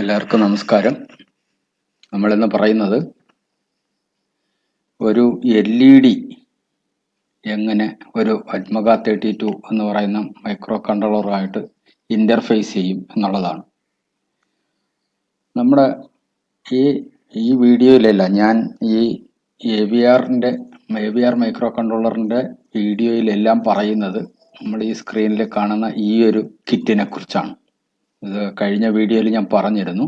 എല്ലാവർക്കും നമസ്കാരം. നമ്മളിന്ന് പറയുന്നത് ഒരു LED എങ്ങനെ ഒരു അറ്റ്മക 32 എന്ന് പറയുന്ന മൈക്രോ കൺട്രോളറുമായിട്ട് ഇന്റർഫേസ് ചെയ്യും എന്നുള്ളതാണ്. നമ്മുടെ ഈ വീഡിയോയിലല്ല, ഞാൻ ഈ AVR മൈക്രോ കൺട്രോളറിന്റെ വീഡിയോയിലെല്ലാം പറയുന്നത് നമ്മൾ ഈ സ്ക്രീനിൽ കാണുന്ന ഈ ഒരു കിറ്റിനെ കുറിച്ചാണ്. ഇത് കഴിഞ്ഞ വീഡിയോയിൽ ഞാൻ പറഞ്ഞിരുന്നു.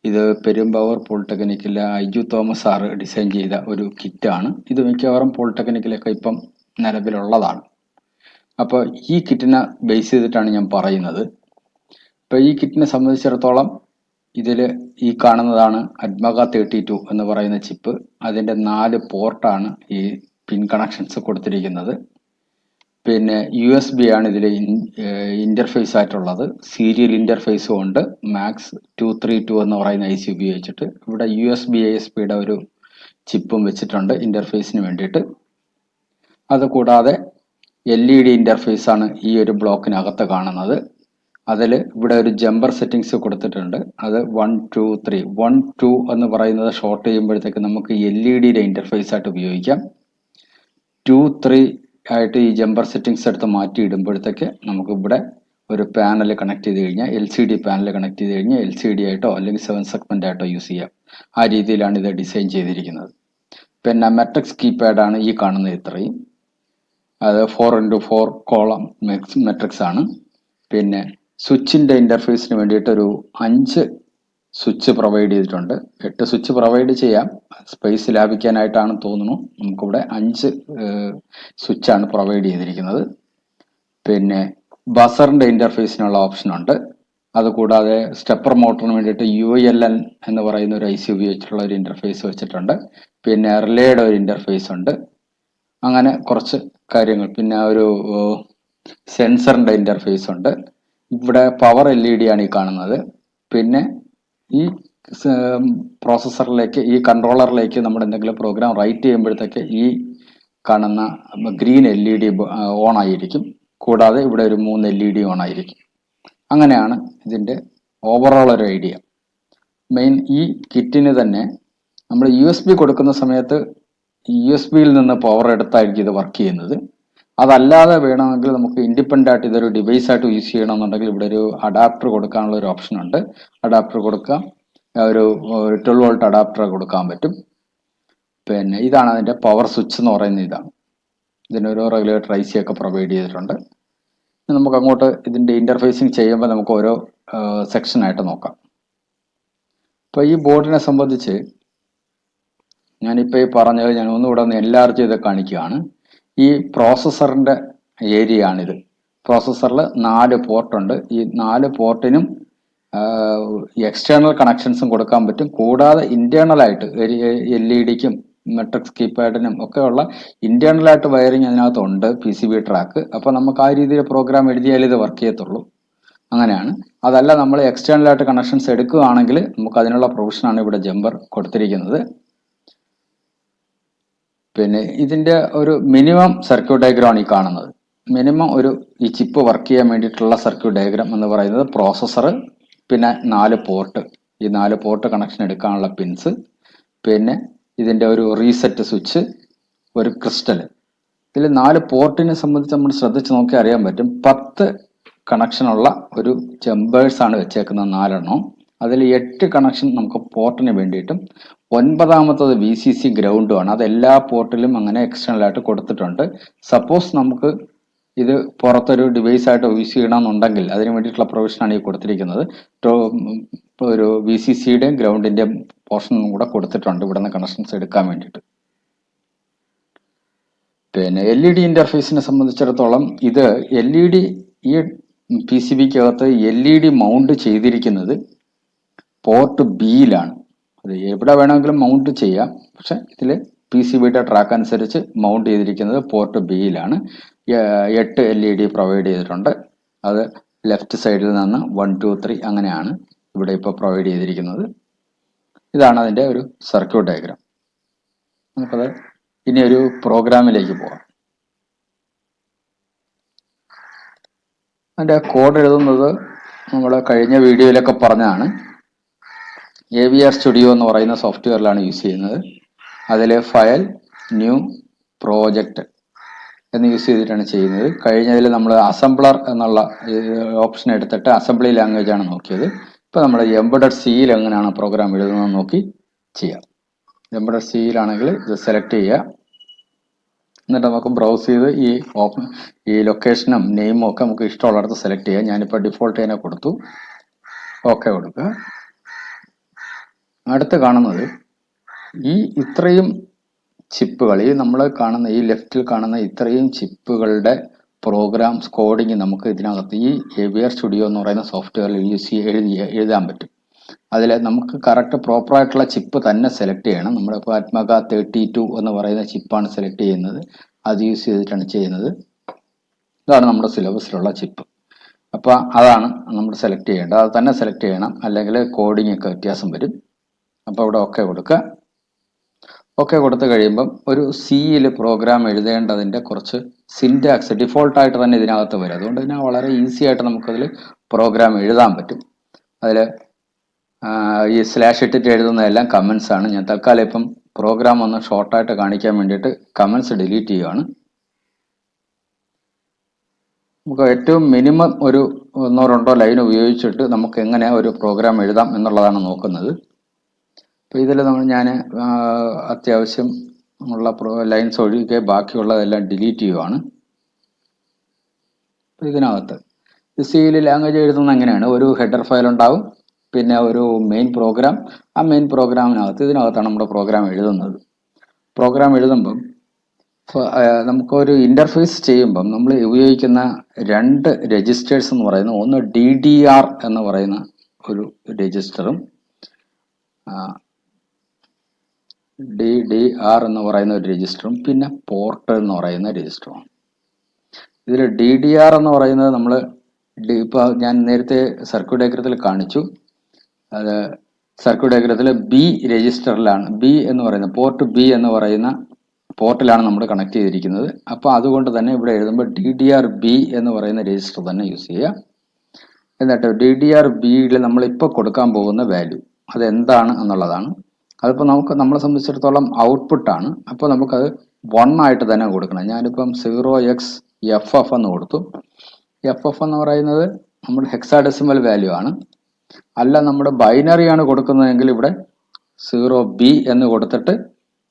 ഇത് പെരുമ്പാവൂർ പോളിടെക്നിക്കിലെ ഐജു തോമസ് സാറ് ഡിസൈൻ ചെയ്ത ഒരു കിറ്റാണ്. ഇത് മിക്കവാറും പോളിടെക്നിക്കിലൊക്കെ ഇപ്പം നിലവിലുള്ളതാണ്. അപ്പോൾ ഈ കിറ്റിനെ ബേസ് ചെയ്തിട്ടാണ് ഞാൻ പറയുന്നത്. ഇപ്പോൾ ഈ കിറ്റിനെ സംബന്ധിച്ചിടത്തോളം ഇതിൽ ഈ കാണുന്നതാണ് അറ്റ്മക 32 എന്ന് പറയുന്ന ചിപ്പ്. അതിൻ്റെ 4 പോർട്ടാണ് ഈ പിൻ കണക്ഷൻസ് കൊടുത്തിരിക്കുന്നത്. പിന്നെ USB ആണ് ഇതിൽ ഇന്റർഫേസ് ആയിട്ടുള്ളത്. സീരിയൽ ഇന്റർഫേസും ഉണ്ട്. മാക്സ് 232 എന്ന് പറയുന്ന IC ഉപയോഗിച്ചിട്ട് ഇവിടെ USB ASPയുടെ ഒരു ചിപ്പും വെച്ചിട്ടുണ്ട് ഇന്റർഫേസിന് വേണ്ടിയിട്ട്. അതുകൂടാതെ LED ഇന്റർഫേസ് ആണ് ഈ ഒരു ബ്ലോക്കിനകത്ത് കാണുന്നത്. അതിൽ ഇവിടെ ഒരു ജമ്പർ സെറ്റിങ്സ് കൊടുത്തിട്ടുണ്ട്. അത് 1 2 3 1 2 എന്ന് പറയുന്നത് ഷോർട്ട് ചെയ്യുമ്പോഴത്തേക്ക് നമുക്ക് LED ഇന്റർഫേസ് ആയിട്ട് ഉപയോഗിക്കാം. 2 3 ആയിട്ട് ഈ ജമ്പർ സെറ്റിങ്സ് എടുത്ത് മാറ്റി ഇടുമ്പോഴത്തേക്ക് നമുക്ക് ഇവിടെ ഒരു പാനൽ കണക്ട് ചെയ്ത് കഴിഞ്ഞാൽ LCD പാനൽ കണക്ട് ചെയ്ത് കഴിഞ്ഞാൽ LCD ആയിട്ടോ അല്ലെങ്കിൽ 7 സെഗ്മെന്റ് ആയിട്ടോ യൂസ് ചെയ്യാം. ആ രീതിയിലാണ് ഇത് ഡിസൈൻ ചെയ്തിരിക്കുന്നത്. പിന്നെ മെട്രിക്സ് കീപാഡ് ആണ് ഈ കാണുന്നത്. ഇത്രയും അത് 4x4 കോളം മെട്രിക്സ് ആണ്. പിന്നെ സ്വിച്ചിന്റെ ഇന്റർഫേസിന് വേണ്ടിയിട്ട് ഒരു 5 സ്വിച്ച് പ്രൊവൈഡ് ചെയ്തിട്ടുണ്ട്. 8 സ്വിച്ച് പ്രൊവൈഡ് ചെയ്യാം, സ്പേസ് ലാഭിക്കാനായിട്ടാണ് തോന്നുന്നു. നമുക്കിവിടെ 5 സ്വിച്ചാണ് പ്രൊവൈഡ് ചെയ്തിരിക്കുന്നത്. പിന്നെ ബസറിന്റെ ഇന്റർഫേസിനുള്ള ഓപ്ഷൻ ഉണ്ട്. അതുകൂടാതെ സ്റ്റെപ്പർ മോട്ടറിന് വേണ്ടിയിട്ട് ULN എന്ന് പറയുന്ന ഒരു IC ഉപയോഗിച്ചിട്ടുള്ള ഒരു ഇന്റർഫേസ് വെച്ചിട്ടുണ്ട്. പിന്നെ റിലേയുടെ ഒരു ഇന്റർഫേസ് ഉണ്ട്. അങ്ങനെ കുറച്ച് കാര്യങ്ങൾ. പിന്നെ ഒരു സെൻസറിന്റെ ഇന്റർഫേസ് ഉണ്ട്. ഇവിടെ പവർ LED ആണ് ഈ കാണുന്നത്. പിന്നെ ഈ പ്രോസസ്സറിലേക്ക്, ഈ കൺട്രോളറിലേക്ക് നമ്മൾ എന്തെങ്കിലും പ്രോഗ്രാം റൈറ്റ് ചെയ്യുമ്പോഴത്തേക്ക് ഈ കാണുന്ന ഗ്രീൻ LED ഓൺ ആയിരിക്കും. കൂടാതെ ഇവിടെ ഒരു 3 LED ഓൺ ആയിരിക്കും. അങ്ങനെയാണ് ഇതിൻ്റെ ഓവറോൾ ഒരു ഐഡിയ. മെയിൻ ഈ കിറ്റിന് തന്നെ നമ്മൾ USB കൊടുക്കുന്ന സമയത്ത് USB-യിൽ നിന്ന് പവർ എടുത്തായിരിക്കും ഇത് വർക്ക് ചെയ്യുന്നത്. അതല്ലാതെ വേണമെങ്കിൽ നമുക്ക് ഇൻഡിപെൻഡൻ്റ് ആയിട്ട് ഇതൊരു ഡിവൈസ് ആയിട്ട് യൂസ് ചെയ്യണമെന്നുണ്ടെങ്കിൽ ഇവിടെ ഒരു അഡാപ്റ്റർ കൊടുക്കാനുള്ള ഒരു ഓപ്ഷൻ ഉണ്ട്. അഡാപ്റ്റർ കൊടുക്കാം. ഒരു 12 വോൾട്ട് അഡാപ്റ്റർ കൊടുക്കാൻ പറ്റും. പിന്നെ ഇതാണ് അതിൻ്റെ പവർ സ്വിച്ച് എന്ന് പറയുന്നത്. ഇതാണ് ഇതിനൊരു റെഗുലേറ്റർ IC ഒക്കെ പ്രൊവൈഡ് ചെയ്തിട്ടുണ്ട്. നമുക്ക് അങ്ങോട്ട് ഇതിൻ്റെ ഇന്റർഫേസിങ് ചെയ്യുമ്പോൾ നമുക്ക് ഓരോ സെക്ഷനായിട്ട് നോക്കാം. ഇപ്പോൾ ഈ ബോർഡിനെ സംബന്ധിച്ച് ഞാനിപ്പോൾ ഈ പറഞ്ഞത് ഞാൻ ഒന്നുകൂടെ ഒന്ന് എൻലാർജ് ചെയ്ത് കാണിക്കുകയാണ്. ഈ പ്രോസസ്സറിൻ്റെ ഏരിയ ആണിത്. പ്രോസസ്സറിൽ 4 പോർട്ടുണ്ട്. ഈ 4 പോർട്ടിനും എക്സ്റ്റേണൽ കണക്ഷൻസും കൊടുക്കാൻ പറ്റും. കൂടാതെ ഇന്റേണലായിട്ട് LED-ക്കും മെട്രിക്സ് കീപാഡിനും ഒക്കെ ഉള്ള ഇന്റേണലായിട്ട് വയറിങ് അതിനകത്തുണ്ട്, PCB ട്രാക്ക്. അപ്പോൾ നമുക്ക് ആ രീതിയിൽ പ്രോഗ്രാം എഴുതിയാലേ ഇത് വർക്ക് ചെയ്യത്തുള്ളൂ. അങ്ങനെയാണ്. അതല്ല നമ്മൾ എക്സ്റ്റേണലായിട്ട് കണക്ഷൻസ് എടുക്കുകയാണെങ്കിൽ നമുക്ക് അതിനുള്ള പ്രൊവിഷനാണ് ഇവിടെ ജമ്പർ കൊടുത്തിരിക്കുന്നത്. പിന്നെ ഇതിൻ്റെ ഒരു മിനിമം സർക്യൂട്ട് ഡയഗ്രാം ആണ് ഈ കാണുന്നത്. മിനിമം ഈ ചിപ്പ് വർക്ക് ചെയ്യാൻ വേണ്ടിയിട്ടുള്ള സർക്യൂട്ട് ഡയഗ്രാം എന്ന് പറയുന്നത് പ്രോസസ്സർ, പിന്നെ 4 പോർട്ട്, ഈ 4 പോർട്ട് കണക്ഷൻ എടുക്കാനുള്ള പിൻസ്, പിന്നെ ഇതിൻ്റെ ഒരു റീസെറ്റ് സ്വിച്ച്, ഒരു ക്രിസ്റ്റൽ. ഇതിൽ 4 പോർട്ടിനെ സംബന്ധിച്ച് നമ്മൾ ശ്രദ്ധിച്ച് നോക്കി അറിയാൻ പറ്റും. 10 കണക്ഷനുള്ള ഒരു ജമ്പേഴ്സ് ആണ് വെച്ചേക്കുന്നത്, 4 എണ്ണം. അതിൽ 8 കണക്ഷൻ നമുക്ക് പോർട്ടിന് വേണ്ടിയിട്ടും 9ാമത്തത് VCC ഗ്രൗണ്ടും ആണ്. അത് എല്ലാ പോർട്ടിലും അങ്ങനെ എക്സ്റ്റേണൽ ആയിട്ട് കൊടുത്തിട്ടുണ്ട്. സപ്പോസ് നമുക്ക് ഇത് പുറത്തൊരു ഡിവൈസ് ആയിട്ട് യൂസ് ചെയ്യണമെന്നുണ്ടെങ്കിൽ അതിന് വേണ്ടിയിട്ടുള്ള പ്രൊവിഷനാണ് ഈ കൊടുത്തിരിക്കുന്നത്. ഒരു VCCയുടെയും ഗ്രൗണ്ടിൻ്റെയും പോർഷനും കൂടെ കൊടുത്തിട്ടുണ്ട് ഇവിടെ നിന്ന് കണക്ഷൻസ് എടുക്കാൻ വേണ്ടിയിട്ട്. പിന്നെ LED ഇന്റർഫേസിനെ സംബന്ധിച്ചിടത്തോളം ഇത് LED, ഈ PCBക്കകത്ത് LED മൗണ്ട് ചെയ്തിരിക്കുന്നത് പോർട്ട് B-യിലാണ്. അത് എവിടെ വേണമെങ്കിലും മൗണ്ട് ചെയ്യാം, പക്ഷെ ഇതിൽ PCBയുടെ ട്രാക്ക് അനുസരിച്ച് മൗണ്ട് ചെയ്തിരിക്കുന്നത് പോർട്ട് B-യിലാണ്. 8 LED പ്രൊവൈഡ് ചെയ്തിട്ടുണ്ട്. അത് ലെഫ്റ്റ് സൈഡിൽ നിന്ന് 1 2 3 അങ്ങനെയാണ് ഇവിടെ ഇപ്പോൾ പ്രൊവൈഡ് ചെയ്തിരിക്കുന്നത്. ഇതാണ് അതിൻ്റെ ഒരു സർക്യൂട്ട് ഡയഗ്രാം. നമുക്കത് ഇനി ഒരു പ്രോഗ്രാമിലേക്ക് പോകാം. അതിൻ്റെ കോഡ് എഴുതുന്നത് നമ്മൾ കഴിഞ്ഞ വീഡിയോയിലൊക്കെ പറഞ്ഞതാണ്. AVR സ്റ്റുഡിയോ എന്ന് പറയുന്ന സോഫ്റ്റ്വെയറിലാണ് യൂസ് ചെയ്യുന്നത്. അതിൽ ഫയൽ, ന്യൂ, പ്രോജക്റ്റ് എന്ന് യൂസ് ചെയ്തിട്ടാണ് ചെയ്യുന്നത്. കഴിഞ്ഞതിൽ നമ്മൾ അസംബ്ലർ എന്നുള്ള ഓപ്ഷൻ എടുത്തിട്ട് അസംബ്ലി ലാംഗ്വേജ് ആണ് നോക്കിയത്. ഇപ്പോൾ നമ്മൾ എംബഡഡ് സിയിൽ എങ്ങനെയാണ് പ്രോഗ്രാം എഴുതുന്നത് നോക്കി ചെയ്യാം. എംബഡഡ് സിയിലാണെങ്കിൽ ഇത് സെലക്ട് ചെയ്യുക. എന്നിട്ട് നമുക്ക് ബ്രൗസ് ചെയ്ത് ഈ ലൊക്കേഷനും നെയിമും ഒക്കെ നമുക്ക് ഇഷ്ടമുള്ളിടത്ത് സെലക്ട് ചെയ്യാം. ഞാനിപ്പോൾ ഡിഫോൾട്ട് തന്നെ കൊടുത്തു. ഓക്കെ കൊടുക്കുക. അടുത്ത് കാണുന്നത് ഇത്രയും ചിപ്പുകൾ, നമ്മൾ കാണുന്ന ഈ ലെഫ്റ്റിൽ കാണുന്ന ഇത്രയും ചിപ്പുകളുടെ പ്രോഗ്രാംസ് കോഡിങ് നമുക്ക് ഇതിനകത്ത് ഈ AVR സ്റ്റുഡിയോ എന്ന് പറയുന്ന സോഫ്റ്റ്വെയറിൽ എഴുതാൻ പറ്റും. അതിൽ നമുക്ക് കറക്റ്റ് പ്രോപ്പറായിട്ടുള്ള ചിപ്പ് തന്നെ സെലക്ട് ചെയ്യണം. നമ്മളിപ്പോൾ ആത്മക 32 എന്ന് പറയുന്ന ചിപ്പാണ് സെലക്ട് ചെയ്യുന്നത്. അത് യൂസ് ചെയ്തിട്ടാണ് ചെയ്യുന്നത്. ഇതാണ് നമ്മുടെ സിലബസിലുള്ള ചിപ്പ്. അപ്പോൾ അതാണ് നമ്മൾ സെലക്ട് ചെയ്യേണ്ടത്. അത് തന്നെ സെലക്ട് ചെയ്യണം, അല്ലെങ്കിൽ കോഡിംഗ് ഒക്കെ വ്യത്യാസം വരും. അപ്പോൾ ഇവിടെ ഓക്കെ കൊടുക്കുക. ഓക്കെ കൊടുത്തു കഴിയുമ്പം ഒരു സിയിൽ പ്രോഗ്രാം എഴുതേണ്ടതിൻ്റെ കുറച്ച് സിൻറ്റാക്സ് ഡിഫോൾട്ടായിട്ട് തന്നെ ഇതിനകത്ത് വരും. അതുകൊണ്ട് തന്നെ വളരെ ഈസി ആയിട്ട് നമുക്കതിൽ പ്രോഗ്രാം എഴുതാൻ പറ്റും. അതിൽ ഈ സ്ലാഷ് ഇട്ടിട്ട് എഴുതുന്നതെല്ലാം കമൻസ് ആണ്. ഞാൻ തൽക്കാലം ഇപ്പം പ്രോഗ്രാം ഒന്ന് ഷോർട്ടായിട്ട് കാണിക്കാൻ വേണ്ടിയിട്ട് കമൻസ് ഡിലീറ്റ് ചെയ്യുകയാണ്. നമുക്ക് ഏറ്റവും മിനിമം ഒരു 1-2 ലൈൻ ഉപയോഗിച്ചിട്ട് നമുക്ക് എങ്ങനെ ഒരു പ്രോഗ്രാം എഴുതാം എന്നുള്ളതാണ് നോക്കുന്നത്. അപ്പോൾ ഇതിൽ ഞാൻ അത്യാവശ്യം ഉള്ള ലൈൻസ് ഒഴികെ ബാക്കിയുള്ളതെല്ലാം ഡിലീറ്റ് ചെയ്യുവാണ്. ഇതിനകത്ത് സിയിൽ ലാംഗ്വേജ് എഴുതുന്നത് എങ്ങനെയാണ്? ഒരു ഹെഡർ ഫയൽ ഉണ്ടാവും, പിന്നെ ഒരു മെയിൻ പ്രോഗ്രാം. ആ മെയിൻ പ്രോഗ്രാമിനകത്ത് ഇതിനകത്താണ് നമ്മുടെ പ്രോഗ്രാം എഴുതുന്നത്. പ്രോഗ്രാം എഴുതുമ്പം നമുക്കൊരു ഇൻ്റർഫേസ് ചെയ്യുമ്പം നമ്മൾ ഉപയോഗിക്കുന്ന 2 രജിസ്റ്റേഴ്സ് എന്ന് പറയുന്നത്, ഒന്ന് DDR എന്ന് പറയുന്ന ഒരു രജിസ്റ്ററും DDR എന്ന് പറയുന്ന ഒരു രജിസ്റ്ററും പിന്നെ പോർട്ട് എന്ന് പറയുന്ന രജിസ്റ്ററുമാണ്. ഇതിൽ DDR എന്ന് പറയുന്നത് നമ്മൾ ഇപ്പോൾ ഞാൻ നേരത്തെ സർക്യൂട്ട് ഡയഗ്രത്തിൽ കാണിച്ചു. അത് സർക്യൂട്ട് ഡയഗ്രത്തിൽ B രജിസ്റ്ററിലാണ്, B എന്ന് പറയുന്ന പോർട്ട് B എന്ന് പറയുന്ന പോർട്ടിലാണ് നമ്മൾ കണക്ട് ചെയ്തിരിക്കുന്നത്. അപ്പോൾ അതുകൊണ്ട് തന്നെ ഇവിടെ എഴുതുമ്പോൾ DDR-B എന്ന് പറയുന്ന രജിസ്റ്റർ തന്നെ യൂസ് ചെയ്യുക. എന്നിട്ട് DDR-Bയിൽ നമ്മളിപ്പോൾ കൊടുക്കാൻ പോകുന്ന വാല്യൂ അതെന്താണ് എന്നുള്ളതാണ്. അതിപ്പോൾ നമ്മളെ സംബന്ധിച്ചിടത്തോളം ഔട്ട്പുട്ടാണ്. അപ്പോൾ നമുക്കത് 1 ആയിട്ട് തന്നെ കൊടുക്കണം. ഞാനിപ്പം 0xFF എന്ന് കൊടുത്തു. FF എന്ന് പറയുന്നത് നമ്മുടെ ഹെക്സാഡെസിമൽ വാല്യൂ ആണ്. അല്ല നമ്മുടെ ബൈനറി ആണ് കൊടുക്കുന്നതെങ്കിൽ ഇവിടെ 0B എന്ന് കൊടുത്തിട്ട്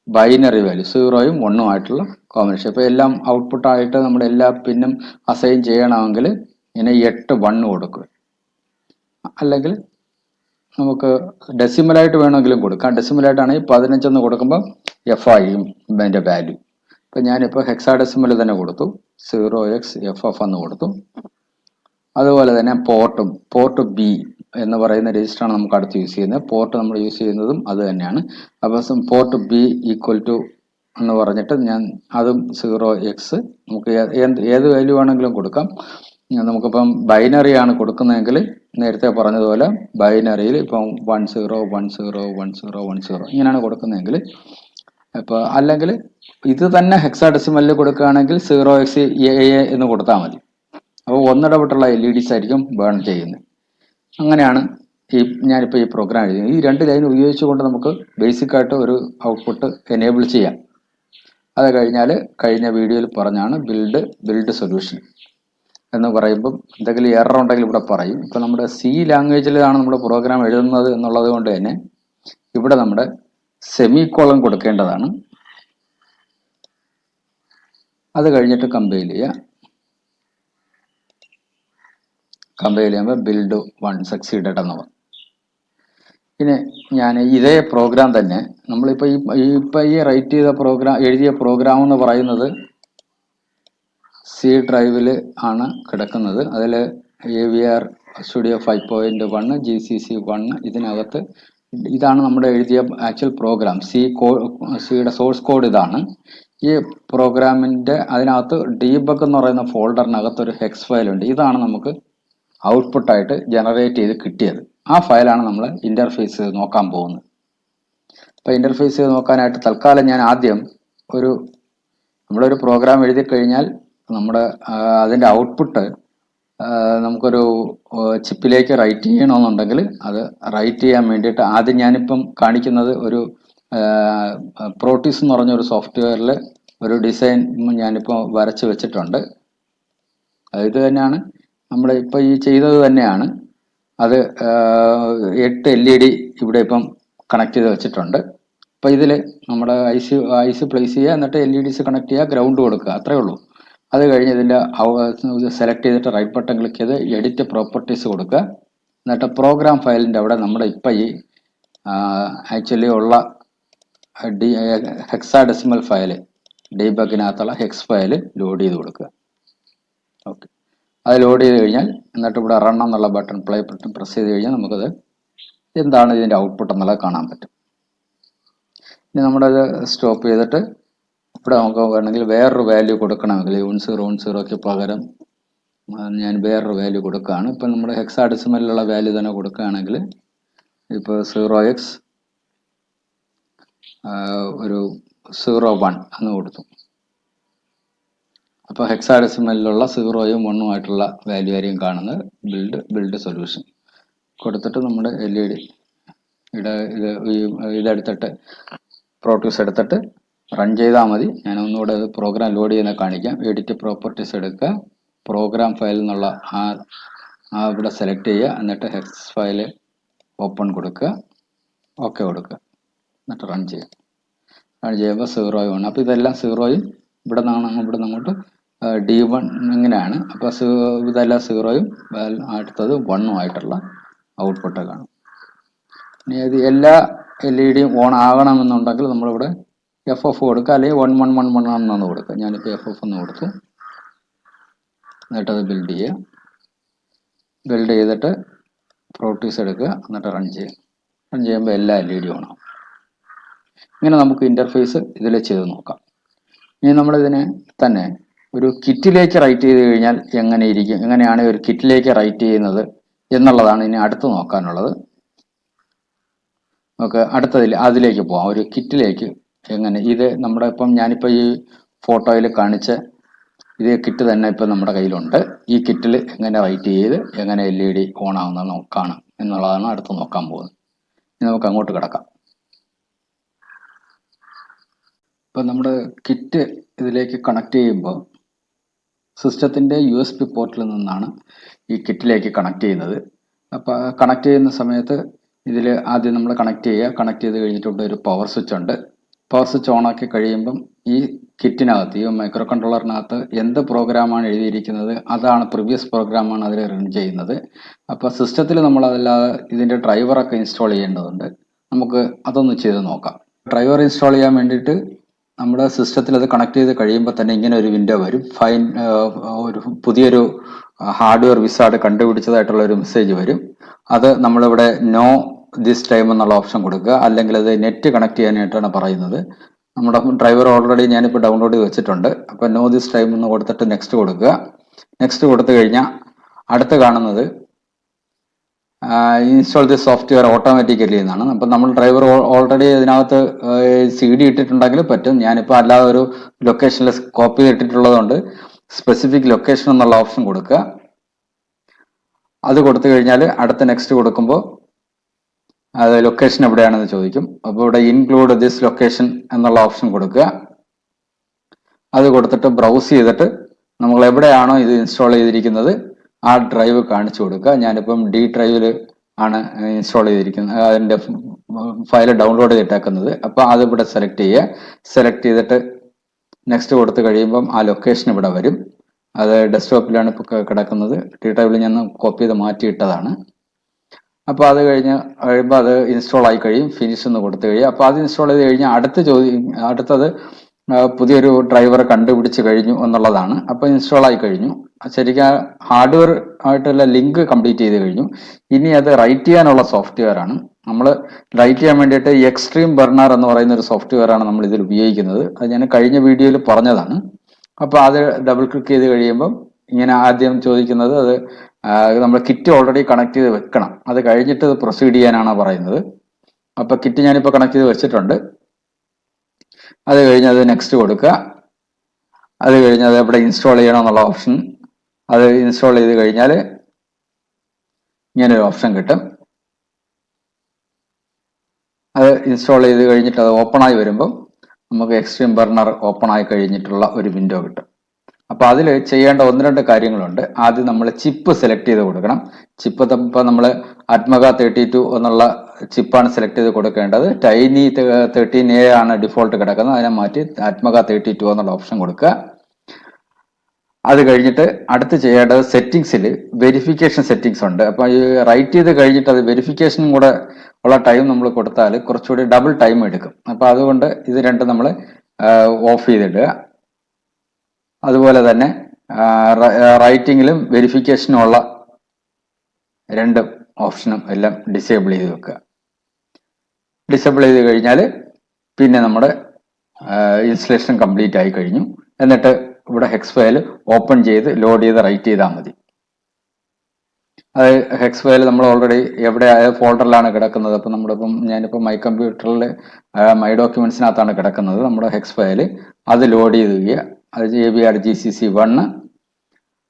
ബൈനറി വാല്യൂ 0യും 1ഉം ആയിട്ടുള്ള കോമ്പിനേഷൻ. ഇപ്പോൾ എല്ലാം ഔട്ട്പുട്ടായിട്ട് നമ്മുടെ എല്ലാ പിന്നും അസൈൻ ചെയ്യണമെങ്കിൽ ഇങ്ങനെ 8 1 കൊടുക്കുക. അല്ലെങ്കിൽ നമുക്ക് ഡെസിമലായിട്ട് വേണമെങ്കിലും കൊടുക്കാം. ഡെസിമലായിട്ടാണെങ്കിൽ 15 എന്ന് കൊടുക്കുമ്പോൾ F ആയിരിക്കും അതിൻ്റെ വാല്യൂ. ഇപ്പം ഞാനിപ്പോൾ ഹെക്സാഡെസിമൽ തന്നെ കൊടുത്തു, 0xFF എന്ന് കൊടുത്തു. അതുപോലെ തന്നെ പോർട്ട് B എന്ന് പറയുന്ന രജിസ്റ്ററാണ് നമുക്ക് അടുത്ത് യൂസ് ചെയ്യുന്നത്. പോർട്ട് നമ്മൾ യൂസ് ചെയ്യുന്നതും അത് തന്നെയാണ്. അപ്പം പോർട്ട് B ഈക്വൽ ടു എന്ന് പറഞ്ഞിട്ട് ഞാൻ അതും 0x, നമുക്ക് ഏത് വാല്യൂ ആണെങ്കിലും കൊടുക്കാം. നമുക്കിപ്പം ബൈനറി ആണ് കൊടുക്കുന്നതെങ്കിൽ നേരത്തെ പറഞ്ഞതുപോലെ ബൈനറിയിൽ ഇപ്പം 10 10 10 10 ഇങ്ങനെയാണ് കൊടുക്കുന്നതെങ്കിൽ, ഇപ്പോൾ അല്ലെങ്കിൽ ഇത് തന്നെ ഹെക്സാഡെസിമലിൽ കൊടുക്കുകയാണെങ്കിൽ 0xAA എന്ന് കൊടുത്താൽ മതി. അപ്പോൾ ഒന്നിടവിട്ടുള്ള LEDs ആയിരിക്കും ബേൺ ചെയ്യുന്നത്. അങ്ങനെയാണ് ഞാനിപ്പോൾ ഈ പ്രോഗ്രാം എഴുതുന്നത്. ഈ 2 ലൈൻ ഉപയോഗിച്ചുകൊണ്ട് നമുക്ക് ബേസിക്കായിട്ട് ഒരു ഔട്ട്പുട്ട് എനേബിൾ ചെയ്യാം. അത് കഴിഞ്ഞാൽ കഴിഞ്ഞ വീഡിയോയിൽ പറഞ്ഞാണ് ബിൽഡ് സൊല്യൂഷൻ എന്ന് പറയുമ്പം എന്തെങ്കിലും എറർ ഉണ്ടെങ്കിൽ ഇവിടെ പറയും. ഇപ്പോൾ നമ്മുടെ C ലാംഗ്വേജിലാണ് നമ്മുടെ പ്രോഗ്രാം എഴുതുന്നത് എന്നുള്ളത് കൊണ്ട് തന്നെ ഇവിടെ നമ്മുടെ സെമിക്കോളൻ കൊടുക്കേണ്ടതാണ്. അത് കഴിഞ്ഞിട്ട് കമ്പൈൽ ചെയ്യുക. കമ്പൈൽ ചെയ്യുമ്പോൾ ബിൽഡ് 1 സക്സീഡഡ് എന്ന് പറയും. പിന്നെ ഞാൻ ഇതേ പ്രോഗ്രാം തന്നെ നമ്മളിപ്പോൾ ഈ റൈറ്റ് ചെയ്ത പ്രോഗ്രാം, എഴുതിയ പ്രോഗ്രാം എന്ന് പറയുന്നത് C ഡ്രൈവിൽ ആണ് കിടക്കുന്നത്. അതിൽ AVR സ്റ്റുഡിയോ 5.1 GCC 1 ഇതിനകത്ത് ഇതാണ് നമ്മുടെ എഴുതിയ ആക്ച്വൽ പ്രോഗ്രാം. സിയുടെ സോഴ്സ് കോഡ് ഇതാണ്. ഈ പ്രോഗ്രാമിൻ്റെ അതിനകത്ത് ഡീബഗ് എന്ന് പറയുന്ന ഫോൾഡറിനകത്ത് ഒരു ഹെക്സ് ഫയൽ ഉണ്ട്. ഇതാണ് നമുക്ക് ഔട്ട്പുട്ടായിട്ട് ജനറേറ്റ് ചെയ്ത് കിട്ടിയത്. ആ ഫയലാണ് നമ്മൾ ഇൻ്റർഫേസ് നോക്കാൻ പോകുന്നത്. അപ്പോൾ ഇൻ്റർഫേസ് നോക്കാനായിട്ട് തൽക്കാലം ഞാൻ ആദ്യം നമ്മളൊരു പ്രോഗ്രാം എഴുതി കഴിഞ്ഞാൽ അതിൻ്റെ ഔട്ട്പുട്ട് നമുക്കൊരു ചിപ്പിലേക്ക് റൈറ്റ് ചെയ്യണമെന്നുണ്ടെങ്കിൽ അത് റൈറ്റ് ചെയ്യാൻ വേണ്ടിയിട്ട് ആദ്യം ഞാനിപ്പം കാണിക്കുന്നത് ഒരു പ്രോട്ടീസ് എന്ന് പറഞ്ഞ ഒരു സോഫ്റ്റ്വെയറിൽ ഒരു ഡിസൈൻ ഞാനിപ്പോൾ വരച്ച് വെച്ചിട്ടുണ്ട്. ഇത് തന്നെയാണ് നമ്മൾ ഇപ്പോൾ ഈ ചെയ്തത് തന്നെയാണ്. അത് 8 LED ഇവിടെ ഇപ്പം കണക്ട് ചെയ്ത് വെച്ചിട്ടുണ്ട്. അപ്പോൾ ഇതിൽ നമ്മുടെ ഐസി പ്ലേസ് ചെയ്യുക, എന്നിട്ട് LEDs കണക്ട് ചെയ്യുക, ഗ്രൗണ്ട് കൊടുക്കുക, അത്രേ ഉള്ളൂ. അത് കഴിഞ്ഞ് ഇതിൻ്റെ സെലക്ട് ചെയ്തിട്ട് റൈറ്റ് ബട്ടൺ ക്ലിക്ക് ചെയ്ത് എഡിറ്റ് പ്രോപ്പർട്ടീസ് കൊടുക്കുക. എന്നിട്ട് പ്രോഗ്രാം ഫയലിൻ്റെ അവിടെ നമ്മുടെ ഇപ്പം ഈ ആക്ച്വലി ഉള്ള ഹെക്സാഡെസിമൽ ഫയൽ ഡീബഗിനകത്തുള്ള ഹെക്സ് ഫയൽ ലോഡ് ചെയ്ത് കൊടുക്കുക. ഓക്കെ, അത് ലോഡ് ചെയ്ത് കഴിഞ്ഞാൽ എന്നിട്ട് ഇവിടെ റൺ എന്നുള്ള ബട്ടൺ പ്ലേ ബട്ടൺ പ്രസ് ചെയ്ത് കഴിഞ്ഞാൽ നമുക്കത് എന്താണ് ഇതിൻ്റെ ഔട്ട്പുട്ട് എന്നുള്ളത് കാണാൻ പറ്റും. ഇനി നമ്മളത് സ്റ്റോപ്പ് ചെയ്തിട്ട് ഇവിടെ നമുക്ക് വേണമെങ്കിൽ വേറൊരു വാല്യൂ കൊടുക്കണമെങ്കിൽ 1010ക്ക് പകരം ഞാൻ വേറൊരു വാല്യൂ കൊടുക്കുകയാണ്. ഇപ്പം നമ്മുടെ ഹെക്സാഡെസിമലിലുള്ള വാല്യൂ തന്നെ കൊടുക്കുകയാണെങ്കിൽ ഇപ്പോൾ 0x ഒരു 01 എന്ന് കൊടുത്തു. അപ്പോൾ ഹെക്സാഡെസിമലിലുള്ള 0യും 1ഉം ആയിട്ടുള്ള വാല്യൂ ആയിരിക്കും കാണുന്നത്. ബിൽഡ് സൊല്യൂഷൻ കൊടുത്തിട്ട് നമ്മുടെ LED ഇതെടുത്തിട്ട് പ്രോട്ടീസ് എടുത്തിട്ട് റൺ ചെയ്താൽ മതി. ഞാൻ ഒന്നുകൂടെ പ്രോഗ്രാം ലോഡ് ചെയ്യുന്നത് കാണിക്കാം. എഡിറ്റ് പ്രോപ്പർട്ടീസ് എടുക്കുക, പ്രോഗ്രാം ഫയൽ എന്നുള്ള ഇവിടെ സെലക്ട് ചെയ്യുക, എന്നിട്ട് ഹെക്സ് ഫയൽ ഓപ്പൺ കൊടുക്കുക, ഓക്കെ കൊടുക്കുക, എന്നിട്ട് റൺ ചെയ്യുക. റൺ ചെയ്യുമ്പോൾ 0 അപ്പോൾ ഇതെല്ലാം 0യും ഇവിടെ നിന്ന് അങ്ങോട്ട് D1 ഇങ്ങനെയാണ്. അപ്പോൾ ഇതെല്ലാം 0യും അടുത്തത് 1ഉം ആയിട്ടുള്ള ഔട്ട്പുട്ട് കാണും. ഇനി ഇത് എല്ലാ LED ഓൺ ആകണമെന്നുണ്ടെങ്കിൽ നമ്മളിവിടെ FF കൊടുക്കുക, അല്ലെങ്കിൽ 1111 എന്ന് കൊടുക്കുക. ഞാനിപ്പോൾ FF എന്ന് കൊടുത്തു. എന്നിട്ടത് ബിൽഡ് ചെയ്യുക. ബിൽഡ് ചെയ്തിട്ട് പ്രോട്ടീസ് എടുക്കുക, എന്നിട്ട് റൺ ചെയ്യുക. റൺ ചെയ്യുമ്പോൾ എല്ലാ LED ഓണാവും. ഇങ്ങനെ നമുക്ക് ഇൻ്റർഫേസ് ഇതിൽ ചെയ്ത് നോക്കാം. ഇനി നമ്മളിതിനെ തന്നെ ഒരു കിറ്റിലേക്ക് റൈറ്റ് ചെയ്ത് കഴിഞ്ഞാൽ എങ്ങനെ ഇരിക്കും, എങ്ങനെയാണ് ഒരു കിറ്റിലേക്ക് റൈറ്റ് ചെയ്യുന്നത് എന്നുള്ളതാണ് ഇനി അടുത്ത് നോക്കാനുള്ളത്. നമുക്ക് അതിലേക്ക് പോകാം. ഒരു കിറ്റിലേക്ക് എങ്ങനെ ഇത് നമ്മുടെ ഞാനിപ്പോൾ ഈ ഫോട്ടോയിൽ കാണിച്ച ഇതേ കിറ്റ് തന്നെ ഇപ്പം നമ്മുടെ കയ്യിലുണ്ട്. ഈ കിറ്റിൽ എങ്ങനെ റൈറ്റ് ചെയ്ത് എങ്ങനെ LED ഓൺ ആവുന്നത് നോക്കാം എന്നുള്ളതാണ് അടുത്ത് നോക്കാൻ പോകുന്നത്. ഇനി നമുക്ക് അങ്ങോട്ട് കിടക്കാം. ഇപ്പം നമ്മുടെ കിറ്റ് ഇതിലേക്ക് കണക്ട് ചെയ്യുമ്പോൾ സിസ്റ്റത്തിൻ്റെ USB പോർട്ടിൽ നിന്നാണ് ഈ കിറ്റിലേക്ക് കണക്ട് ചെയ്യുന്നത്. അപ്പോൾ കണക്ട് ചെയ്യുന്ന സമയത്ത് ഇതിൽ ആദ്യം നമ്മൾ കണക്ട് ചെയ്ത് കഴിഞ്ഞിട്ട് ഇവിടെ ഒരു പവർ സ്വിച്ച് ഉണ്ട്. പവർ സ്വിച്ച് ഓണാക്കി കഴിയുമ്പം ഈ കിറ്റിനകത്ത്, ഈ മൈക്രോ കൺട്രോളറിനകത്ത് എന്ത് പ്രോഗ്രാമാണ് എഴുതിയിരിക്കുന്നത് അതാണ് പ്രീവിയസ് പ്രോഗ്രാമാണ് അതിൽ റൺ ചെയ്യുന്നത്. അപ്പോൾ സിസ്റ്റത്തിൽ നമ്മൾ അതല്ലാതെ ഇതിൻ്റെ ഡ്രൈവറൊക്കെ ഇൻസ്റ്റാൾ ചെയ്യേണ്ടതുണ്ട്. നമുക്ക് അതൊന്ന് ചെയ്ത് നോക്കാം. ഡ്രൈവർ ഇൻസ്റ്റാൾ ചെയ്യാൻ വേണ്ടിയിട്ട് നമ്മുടെ സിസ്റ്റത്തിൽ അത് കണക്ട് ചെയ്ത് കഴിയുമ്പോൾ തന്നെ ഇങ്ങനെ ഒരു വിൻഡോ വരും. ഒരു പുതിയൊരു ഹാർഡ്വെയർ വിസാർഡ് കണ്ടുപിടിച്ചതായിട്ടുള്ള ഒരു മെസ്സേജ് വരും. അത് നമ്മളിവിടെ നോ ദിസ് ടൈം എന്നുള്ള ഓപ്ഷൻ കൊടുക്കുക, അല്ലെങ്കിൽ അത് നെറ്റ് കണക്ട് ചെയ്യാനായിട്ടാണ് പറയുന്നത്. നമ്മുടെ ഡ്രൈവർ ഓൾറെഡി ഞാനിപ്പോൾ ഡൗൺലോഡ് ചെയ്ത് വെച്ചിട്ടുണ്ട്. അപ്പോൾ നോ ദിസ് ടൈം എന്ന് കൊടുത്തിട്ട് നെക്സ്റ്റ് കൊടുക്കുക. നെക്സ്റ്റ് കൊടുത്തു കഴിഞ്ഞാൽ അടുത്ത് കാണുന്നത് ഇൻസ്റ്റാൾ ദി സോഫ്റ്റ്വെയർ ഓട്ടോമാറ്റിക്കലി എന്നാണ്. അപ്പം നമ്മൾ ഡ്രൈവർ ഓൾറെഡി ഇതിനകത്ത് CD ഇട്ടിട്ടുണ്ടെങ്കിൽ പറ്റും. ഞാനിപ്പോൾ അല്ലാതെ ഒരു ലൊക്കേഷനിൽ കോപ്പി ചെയ്തിട്ടുള്ളതുകൊണ്ട് സ്പെസിഫിക് ലൊക്കേഷൻ എന്നുള്ള ഓപ്ഷൻ കൊടുക്കുക. അത് കൊടുത്തു കഴിഞ്ഞാൽ അടുത്ത നെക്സ്റ്റ് കൊടുക്കുമ്പോൾ അത് ലൊക്കേഷൻ എവിടെയാണെന്ന് ചോദിക്കും. അപ്പോൾ ഇവിടെ ഇൻക്ലൂഡ് ദിസ് ലൊക്കേഷൻ എന്നുള്ള ഓപ്ഷൻ കൊടുക്കുക. അത് കൊടുത്തിട്ട് ബ്രൗസ് ചെയ്തിട്ട് നമ്മൾ എവിടെയാണോ ഇത് ഇൻസ്റ്റാൾ ചെയ്തിരിക്കുന്നത് ആ ഡ്രൈവ് കാണിച്ചു കൊടുക്കുക. ഞാനിപ്പം D ഡ്രൈവിൽ ആണ് ഇൻസ്റ്റാൾ ചെയ്തിരിക്കുന്നത്, അതിൻ്റെ ഫയൽ ഡൗൺലോഡ് ചെയ്തിട്ടേക്കുന്നത്. അപ്പോൾ അത് ഇവിടെ സെലക്ട് ചെയ്യുക. സെലക്ട് ചെയ്തിട്ട് നെക്സ്റ്റ് കൊടുത്തു കഴിയുമ്പം ആ ലൊക്കേഷൻ ഇവിടെ വരും. അത് ഡെസ്ക്ടോപ്പിലാണ് ഇപ്പോൾ കിടക്കുന്നത്. D ഡ്രൈവിൽ ഞാൻ കോപ്പി ചെയ്ത് മാറ്റിയിട്ടതാണ്. അപ്പോൾ അത് കഴിയുമ്പോൾ അത് ഇൻസ്റ്റാൾ ആയി കഴിയും. ഫിനിഷ് എന്ന് കൊടുത്തു കഴിയും. അപ്പോൾ അത് ഇൻസ്റ്റാൾ ചെയ്ത് കഴിഞ്ഞാൽ അടുത്തത് പുതിയൊരു ഡ്രൈവർ കണ്ടുപിടിച്ച് കഴിഞ്ഞു എന്നുള്ളതാണ്. അപ്പോൾ ഇൻസ്റ്റാൾ ആയി കഴിഞ്ഞു. ശരിക്കും ഹാർഡ്വെയർ ആയിട്ടുള്ള ലിങ്ക് കംപ്ലീറ്റ് ചെയ്ത് കഴിഞ്ഞു. ഇനി അത് റൈറ്റ് ചെയ്യാനുള്ള സോഫ്റ്റ്വെയർ ആണ്. നമ്മൾ റൈറ്റ് ചെയ്യാൻ വേണ്ടിയിട്ട് എക്സ്ട്രീം ബർണർ എന്ന് പറയുന്ന ഒരു സോഫ്റ്റ്വെയർ ആണ് നമ്മൾ ഇതിൽ ഉപയോഗിക്കുന്നത്. അത് ഞാൻ കഴിഞ്ഞ വീഡിയോയിൽ പറഞ്ഞതാണ്. അപ്പോൾ അത് ഡബിൾ ക്ലിക്ക് ചെയ്ത് കഴിയുമ്പം ഇങ്ങനെ ആദ്യം ചോദിക്കുന്നത് അത് നമ്മൾ കിറ്റ് ഓൾറെഡി കണക്ട് ചെയ്ത് വെക്കണം. അത് കഴിഞ്ഞിട്ട് ഇത് പ്രൊസീഡ് ചെയ്യാനാണ് പറയുന്നത്. അപ്പോൾ കിറ്റ് ഞാനിപ്പോൾ കണക്ട് ചെയ്ത് വെച്ചിട്ടുണ്ട്. അത് കഴിഞ്ഞ് അത് നെക്സ്റ്റ് കൊടുക്കുക. അത് കഴിഞ്ഞ് അത് എവിടെ ഇൻസ്റ്റാൾ ചെയ്യണം എന്നുള്ള ഓപ്ഷൻ അത് ഇൻസ്റ്റാൾ ചെയ്ത് കഴിഞ്ഞാൽ ഇങ്ങനെ ഒരു ഓപ്ഷൻ കിട്ടും. അത് ഇൻസ്റ്റാൾ ചെയ്ത് കഴിഞ്ഞിട്ട് അത് ഓപ്പൺ ആയി വരുമ്പോൾ നമുക്ക് എക്സ്ട്രീം ബർണർ ഓപ്പൺ ആയി കഴിഞ്ഞിട്ടുള്ള ഒരു വിൻഡോ കിട്ടും. അപ്പോൾ അതിൽ ചെയ്യേണ്ട 1-2 കാര്യങ്ങളുണ്ട്. ആദ്യം നമ്മൾ ചിപ്പ് സെലക്ട് ചെയ്ത് കൊടുക്കണം. ചിപ്പ് ഇപ്പോൾ നമ്മൾ അറ്റ്മക 32 എന്നുള്ള ചിപ്പാണ് സെലക്ട് ചെയ്ത് കൊടുക്കേണ്ടത്. ടൈനി 13A ആണ് ഡിഫോൾട്ട് കിടക്കുന്നത്. അതിനെ മാറ്റി അറ്റ്മക 32 എന്നുള്ള ഓപ്ഷൻ കൊടുക്കുക. അത് കഴിഞ്ഞിട്ട് അടുത്ത് ചെയ്യേണ്ടത് സെറ്റിംഗ്സിൽ വെരിഫിക്കേഷൻ സെറ്റിംഗ്സ് ഉണ്ട്. അപ്പോൾ ഈ റൈറ്റ് ചെയ്ത് കഴിഞ്ഞിട്ട് അത് വെരിഫിക്കേഷനും കൂടെ ഉള്ള ടൈം നമ്മൾ കൊടുത്താൽ കുറച്ചുകൂടി ഡബിൾ ടൈം എടുക്കും. അപ്പോൾ അതുകൊണ്ട് ഇത് രണ്ടും നമ്മൾ ഓഫ് ചെയ്തിടുക. അതുപോലെ തന്നെ റൈറ്റിങ്ങിലും വെരിഫിക്കേഷനും ഉള്ള 2 ഓപ്ഷനും എല്ലാം ഡിസേബിൾ ചെയ്ത് വെക്കുക. ഡിസേബിൾ ചെയ്ത് കഴിഞ്ഞാൽ പിന്നെ നമ്മുടെ ഇൻസ്റ്റലേഷൻ കംപ്ലീറ്റ് ആയി കഴിഞ്ഞു. എന്നിട്ട് ഇവിടെ ഹെക്സ് ഫയൽ ഓപ്പൺ ചെയ്ത് ലോഡ് ചെയ്ത് റൈറ്റ് ചെയ്താൽ മതി. അത് ഹെക്സ് ഫയൽ നമ്മൾ ഓൾറെഡി എവിടെ ഫോൾഡറിലാണ് കിടക്കുന്നത്. അപ്പം നമ്മളിപ്പം ഞാനിപ്പോൾ മൈ കമ്പ്യൂട്ടറിൽ മൈ ഡോക്യുമെന്റ്സിനകത്താണ് കിടക്കുന്നത് നമ്മുടെ ഹെക്സ് ഫയൽ. അത് ലോഡ് ചെയ്ത് വയ്ക്കുക. അത് ABRGCC1,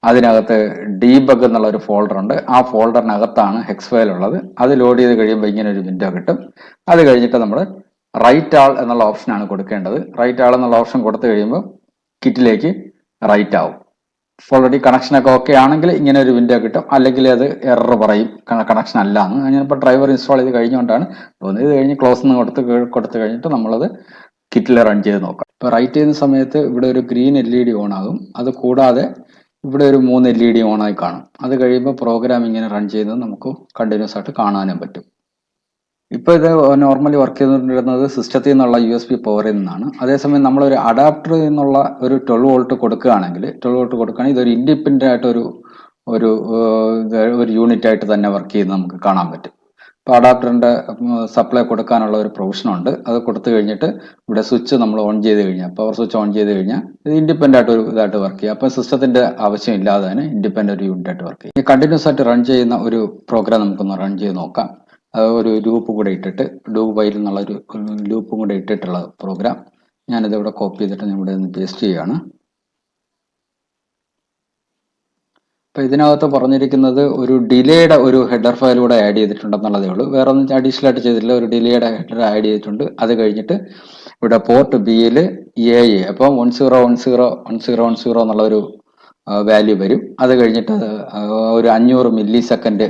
അതിനകത്ത് ഡീബഗ് എന്നുള്ള ഒരു ഫോൾഡർ ഉണ്ട്. ആ ഫോൾഡറിനകത്താണ് ഹെക്സ് ഫയൽ ഉള്ളത്. അത് ലോഡ് ചെയ്ത് കഴിയുമ്പോൾ ഇങ്ങനെ ഒരു വിൻഡോ കിട്ടും. അത് കഴിഞ്ഞിട്ട് നമ്മൾ റൈറ്റ് ആൾ എന്നുള്ള ഓപ്ഷനാണ് കൊടുക്കേണ്ടത്. റൈറ്റ് ആൾ എന്നുള്ള ഓപ്ഷൻ കൊടുത്തു കഴിയുമ്പോൾ കിറ്റിലേക്ക് റൈറ്റ് ആവും. ഓൾറെഡി കണക്ഷനൊക്കെ ഓക്കെ ആണെങ്കിൽ ഇങ്ങനെ ഒരു വിൻഡോ കിട്ടും. അല്ലെങ്കിൽ അത് എറർ പറയും, കണക്ഷൻ അല്ല എന്ന്. ഞാനിപ്പോൾ ഡ്രൈവർ ഇൻസ്റ്റാൾ ചെയ്ത് കഴിഞ്ഞുകൊണ്ടാണ് തോന്നുന്നത്. ഇത് കഴിഞ്ഞ് ക്ലോസ് എന്ന് കൊടുത്തു കഴിഞ്ഞിട്ട് നമ്മളത് കിറ്റിൽ റൺ ചെയ്ത് നോക്കാം. ഇപ്പോൾ റൈറ്റ് ചെയ്യുന്ന സമയത്ത് ഇവിടെ ഒരു ഗ്രീൻ LED ഓൺ ആകും. അത് കൂടാതെ ഇവിടെ ഒരു 3 LED ഓൺ ആയി കാണും. അത് കഴിയുമ്പോൾ പ്രോഗ്രാം ഇങ്ങനെ റൺ ചെയ്യുന്നത് നമുക്ക് കണ്ടിന്യൂസ് ആയിട്ട് കാണാനും പറ്റും. ഇപ്പോൾ ഇത് നോർമലി വർക്ക് ചെയ്തുകൊണ്ടിരുന്നത് സിസ്റ്റത്തിൽ നിന്നുള്ള USB പവറിൽ നിന്നാണ്. അതേസമയം നമ്മളൊരു അഡാപ്റ്ററിൽ നിന്നുള്ള ഒരു 12 വോൾട്ട് കൊടുക്കുകയാണെങ്കിൽ ഇതൊരു ഇൻഡിപെൻഡൻ്റ് ആയിട്ട് ഒരു യൂണിറ്റ് ആയിട്ട് തന്നെ വർക്ക് ചെയ്യുന്നത് നമുക്ക് കാണാൻ പറ്റും. ഇപ്പോൾ അഡാപ്റ്ററിന്റെ സപ്ലൈ കൊടുക്കാനുള്ള ഒരു പ്രൊവിഷൻ ഉണ്ട്. അത് കൊടുത്തു കഴിഞ്ഞിട്ട് ഇവിടെ സ്വിച്ച് നമ്മൾ ഓൺ ചെയ്ത് കഴിഞ്ഞാൽ, പവർ സ്വിച്ച് ഓൺ ചെയ്ത് കഴിഞ്ഞാൽ ഇത് ഇൻഡിപെൻഡൻ്റ് ആയിട്ട് ഒരു ഇതായിട്ട് വർക്ക് ചെയ്യും. അപ്പോൾ സിസ്റ്റത്തിന്റെ ആവശ്യമില്ലാതെ തന്നെ ഇൻഡിപെൻഡൻ്റ് ഒരു യൂണിറ്റ് ആയിട്ട് വർക്ക് ചെയ്യും. ഈ കണ്ടിന്യൂസ് ആയിട്ട് റൺ ചെയ്യുന്ന ഒരു പ്രോഗ്രാം നമുക്കൊന്ന് റൺ ചെയ്ത് നോക്കാം. ഒരു ലൂപ്പ് കൂടെ ഇട്ടിട്ട് ഡു വൈൽ എന്നുള്ള ഒരു ലൂപ്പും കൂടെ ഇട്ടിട്ടുള്ള പ്രോഗ്രാം ഞാനിതിവിടെ കോപ്പി ചെയ്തിട്ട് ഇവിടെ നിന്ന് പേസ്റ്റ് ചെയ്യുകയാണ്. അപ്പോൾ ഇതിനകത്ത് പറഞ്ഞിരിക്കുന്നത് ഒരു ഡിലേയുടെ ഒരു ഹെഡർ ഫയൽ കൂടെ ആഡ് ചെയ്തിട്ടുണ്ടെന്നുള്ളതേ ഉള്ളൂ. വേറെ ഒന്നും അഡീഷണൽ ആയിട്ട് ചെയ്തിട്ടില്ല. ഒരു ഡിലേയുടെ ഹെഡർ ആഡ് ചെയ്തിട്ടുണ്ട്. അത് കഴിഞ്ഞിട്ട് ഇവിടെ പോർട്ട് ബിയിൽ AA അപ്പോൾ 10101010 എന്നുള്ള ഒരു വാല്യൂ വരും. അത് കഴിഞ്ഞിട്ട് ഒരു 500 മില്ലി സെക്കൻഡ്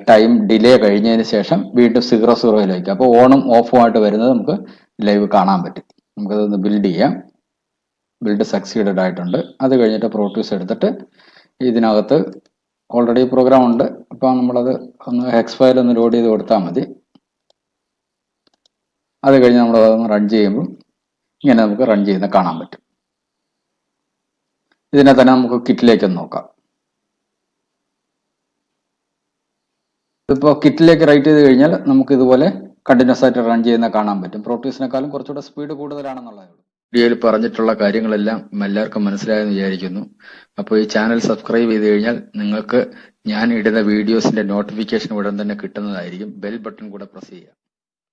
ടൈം ഡിലേ കഴിഞ്ഞതിന് ശേഷം വീണ്ടും 00 അപ്പോൾ ഓണും ഓഫും ആയിട്ട് വരുന്നത് നമുക്ക് ലൈവ് കാണാൻ പറ്റും. നമുക്കതൊന്ന് ബിൽഡ് ചെയ്യാം. ബിൽഡ് സക്സീഡഡ് ആയിട്ടുണ്ട്. അത് കഴിഞ്ഞിട്ട് പ്രോട്ടൂസ് എടുത്തിട്ട് ഇതിനകത്ത് ഓൾറെഡി പ്രോഗ്രാം ഉണ്ട്. അപ്പോൾ നമ്മളത് ഒന്ന് ഹെക്സ് ഫയൽ ഒന്ന് ലോഡ് ചെയ്ത് കൊടുത്താൽ മതി. അത് കഴിഞ്ഞ് നമ്മളതൊന്ന് റൺ ചെയ്യുമ്പോൾ ഇങ്ങനെ നമുക്ക് റൺ ചെയ്യുന്ന കാണാൻ പറ്റും. ഇതിനെ തന്നെ നമുക്ക് കിറ്റിലേക്കൊന്ന് നോക്കാം. ഇപ്പോൾ കിറ്റിലേക്ക് റൈറ്റ് ചെയ്ത് കഴിഞ്ഞാൽ നമുക്ക് ഇതുപോലെ കണ്ടിന്യൂസ് ആയിട്ട് റൺ ചെയ്യുന്ന കാണാൻ പറ്റും. പ്രോട്ടീസിനേക്കാളും കുറച്ചുകൂടെ സ്പീഡ് കൂടുതലാണെന്നുള്ളതേ ഉള്ളൂ. വീഡിയോയിൽ പറഞ്ഞിട്ടുള്ള കാര്യങ്ങളെല്ലാം എല്ലാവർക്കും മനസ്സിലായെന്ന് വിചാരിക്കുന്നു. അപ്പോൾ ഈ ചാനൽ സബ്സ്ക്രൈബ് ചെയ്ത് കഴിഞ്ഞാൽ നിങ്ങൾക്ക് ഞാൻ ഇടുന്ന വീഡിയോസിന്റെ നോട്ടിഫിക്കേഷൻ ഉടൻ തന്നെ കിട്ടുന്നതായിരിക്കും. ബെൽ ബട്ടൺ കൂടെ പ്രസ് ചെയ്യുക.